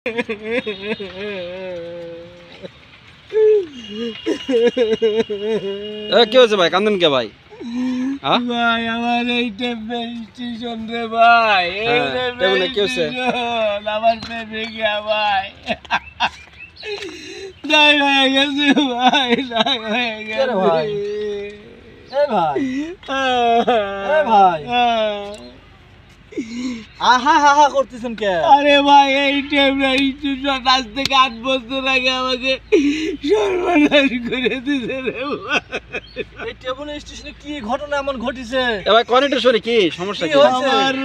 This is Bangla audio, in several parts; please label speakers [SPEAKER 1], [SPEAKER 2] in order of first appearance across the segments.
[SPEAKER 1] কি হয়েছে ভাই, কান্দন কে ভাই?
[SPEAKER 2] ভাই আমার এই স্টেশন রে ভাই,
[SPEAKER 1] কি হয়েছে?
[SPEAKER 2] আমার প্রেমিকা ভাই নাই হয়ে গেছে ভাই, নাই হয়ে গেছে ভাই।
[SPEAKER 3] আহা হা হা করতেছেন কে?
[SPEAKER 2] আরে ভাই এই স্টেশন আজ থেকে 8 বছর আগে আমাকে সর্বনাশ করে দিছে রে ভাই।
[SPEAKER 3] এই টেবুল স্টেশনে কি ঘটনা এমন ঘটিছে?
[SPEAKER 1] ভাই কনেক্টর কি সমস্যা কি?
[SPEAKER 2] আমার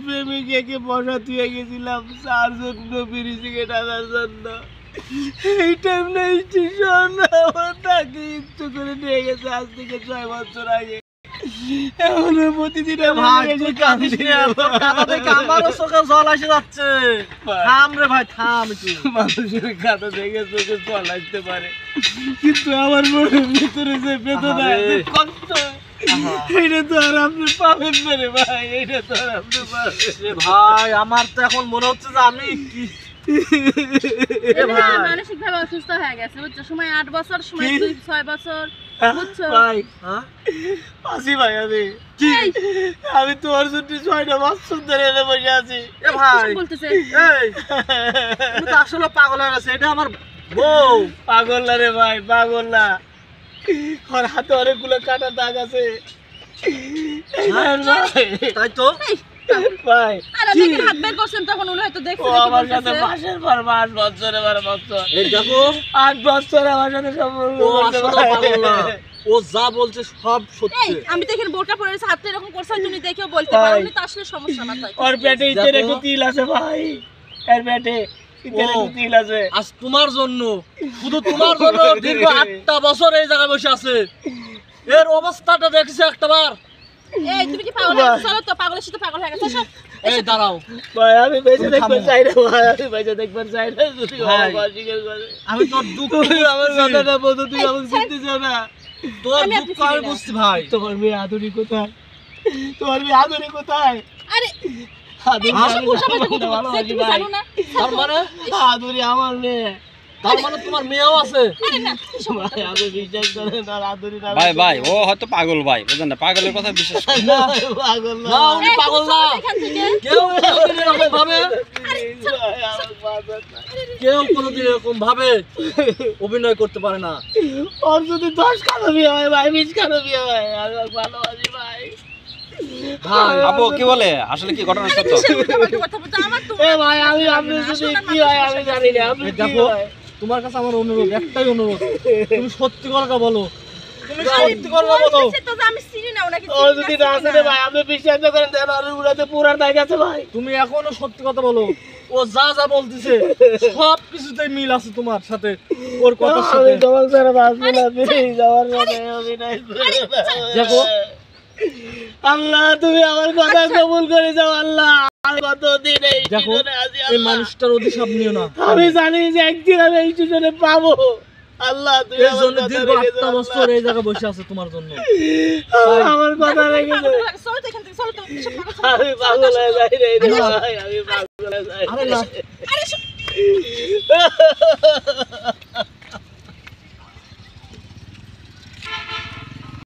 [SPEAKER 2] প্রেমিকাকে বসাতে গেছিলাম 4 জন্য বিড়ি সিগারেট আনার জন্য। এই টাইম না স্টেশন আমার তাকে ইচ্ছু করে নিয়ে গেছে আজ থেকে 6 বছর আগে। এখনো প্রতিদিন
[SPEAKER 3] আমারও চোখে জল এসে যাচ্ছে। থাম রে ভাই, থাম একটু।
[SPEAKER 2] মানুষের কাঁদা দেখে চোখে জল আসতে পারে, কিন্তু আমার মনের ভিতরে যে বেদনা, যে কষ্ট, এটা তো আর আপনি পাবেন না রে ভাই, এটা তো আর আপনি পাবেন না
[SPEAKER 3] ভাই। আমার তো এখন মনে হচ্ছে যে আমি কি
[SPEAKER 4] মানসিকভাবে অসুস্থ হয়ে গেছে, বুঝছো? সময় 8 বছর, সময় 6 বছর, বুঝছো?
[SPEAKER 2] ভাই আসি ভাই, আমি তোমার জন্য 6টা বছর ধরে এনে বসে আছি।
[SPEAKER 3] এ ভাই
[SPEAKER 4] বলতেছে
[SPEAKER 3] তুমি তো আসলে পাগল হয়ে গেছে। এটা আমার বউ।
[SPEAKER 2] পাগল না রে ভাই, পাগল না। ওর হাতে অনেকগুলো কাটা দাগ আছে।
[SPEAKER 3] তাই তো
[SPEAKER 2] ভাই
[SPEAKER 4] আরে দেখেন হাত বের করছেন, তখন উনি হয়তো দেখছে
[SPEAKER 2] ও আমার সাথে মাসের পর মাস, বছরে পর বছর,
[SPEAKER 3] এই দেখো
[SPEAKER 2] 8 বছর আমার সাথে সম্পর্ক।
[SPEAKER 3] ও আসলে পাগল না, ও যা বলছে সব সত্যি।
[SPEAKER 4] আমি দেখেন বোরকা পরে আছে, হাতটা এরকম করছে, তুমি দেখেও বলতে পারো, উনি তো আসলে সমস্যা না। তাই
[SPEAKER 2] ওর পেটে ইতের একটু তিল আছে ভাই, এর পেটে ইতের একটু তিল আছে।
[SPEAKER 3] আজ তোমার জন্য, শুধু তোমার জন্য দীর্ঘ 8টা বছর এই জায়গায় বসে আছে। এর অবস্থাটা দেখেছে একটাবার।
[SPEAKER 4] এই তুমি কি পাগল হয়ে গেছো? চলো তো, পাগলের সাথে পাগল হয়ে গেছো। সব
[SPEAKER 3] এই দাঁড়াও
[SPEAKER 2] ভাই, আমি বেঁচে দেখবার চাই না ভাই, আমি বেঁচে দেখবার চাই না। যদি
[SPEAKER 3] ভাই,
[SPEAKER 2] আমার অস্বীকার করে,
[SPEAKER 3] আমি তোর দুঃখ,
[SPEAKER 2] আমার কথাটা বলতো, তুই আমাকে চিনতেছ না।
[SPEAKER 3] তোর দুঃখ আমি বুঝছি ভাই।
[SPEAKER 2] তোমার মেয়ে আদুরি কোথায়? তোমার মেয়ে আদুরি কোথায়?
[SPEAKER 4] আরে
[SPEAKER 2] আদুরি
[SPEAKER 4] এসব বুঝা পাইতে কত বলছে, তুমি জানো না?
[SPEAKER 3] তার মানে
[SPEAKER 2] আদুরি আমার মেয়ে।
[SPEAKER 3] তার মানে তোমার মেয়েও আছে?
[SPEAKER 4] আরে না,
[SPEAKER 2] ভাই আমি বিশ্বাস করে না, আদুরি না
[SPEAKER 1] ভাই ভাই ও হয়তো পাগল ভাই, বুঝলেন না? পাগলের কথা বিশ্বাস করেন না।
[SPEAKER 2] পাগল না।
[SPEAKER 3] না, উনি পাগল না। কেউ কোনোদিন এরকম ভাবে, কেউ কোনোদিন এরকম ভাবে অভিনয় করতে পারে না।
[SPEAKER 2] ওর যদি 10 কানো বিয়ে হয় ভাই, 20 কানো বিয়ে হয়, আমি ভালোবাসি ভাই।
[SPEAKER 3] ভাই
[SPEAKER 1] আপু কি বলে, আসলে কি ঘটনা সত্য?
[SPEAKER 2] এ ভাই, আমি আপনি যদি কি হয় আমি জানি না। আপনি
[SPEAKER 3] দেখো, তোমার কাছে আমার অনুরোধ, একটাই অনুরোধ, তুমি সত্যি কথাটা বলো। তুমি সত্যি কথাটা বলো।
[SPEAKER 4] আমি চিনি না ওনাকে।
[SPEAKER 2] ও যদি না আসে রে ভাই, আপনি বিশ্বাস না করেন, দেন আর উড়াতে পুরার দাগ আছে ভাই।
[SPEAKER 3] তুমি এখনো সত্যি কথা বলো। ও যা যা বলতেছে সব কিছুতেই মিল আছে তোমার সাথে, ওর কথার সাথে।
[SPEAKER 2] আমি তোমার সাথে বাঁচবো না, প্লিজ আমার সাথে অভিনয় করো না।
[SPEAKER 3] দেখো
[SPEAKER 2] আল্লাহ, তুমি আমার কথা কবুল করে যাও আল্লাহ। আর কতদিন এই
[SPEAKER 3] দেখো,
[SPEAKER 2] স্টেশনে আছি
[SPEAKER 3] এই
[SPEAKER 2] আল্লাহ?
[SPEAKER 3] মানুষটার অভিশাপ নিও না।
[SPEAKER 2] আমি জানি যে একদিন আমি এই স্টেশনে পাবো। আল্লাহ, তুমি
[SPEAKER 3] এই
[SPEAKER 2] আমার
[SPEAKER 3] জন্য
[SPEAKER 2] কথা
[SPEAKER 3] দীর্ঘ
[SPEAKER 2] রেখেছো
[SPEAKER 3] 8টা
[SPEAKER 2] আল্লাহ।
[SPEAKER 3] বছর এই জায়গায় বসে আছে তোমার জন্য।
[SPEAKER 2] আমার কথা রেখেছো।
[SPEAKER 4] চলো তো এখান থেকে, চলো তো, এসব পাগল।
[SPEAKER 2] আমি পাগল হয়ে যাই রে ভাই, আমি পাগল হয়ে যাই।
[SPEAKER 3] আরে না,
[SPEAKER 4] আরে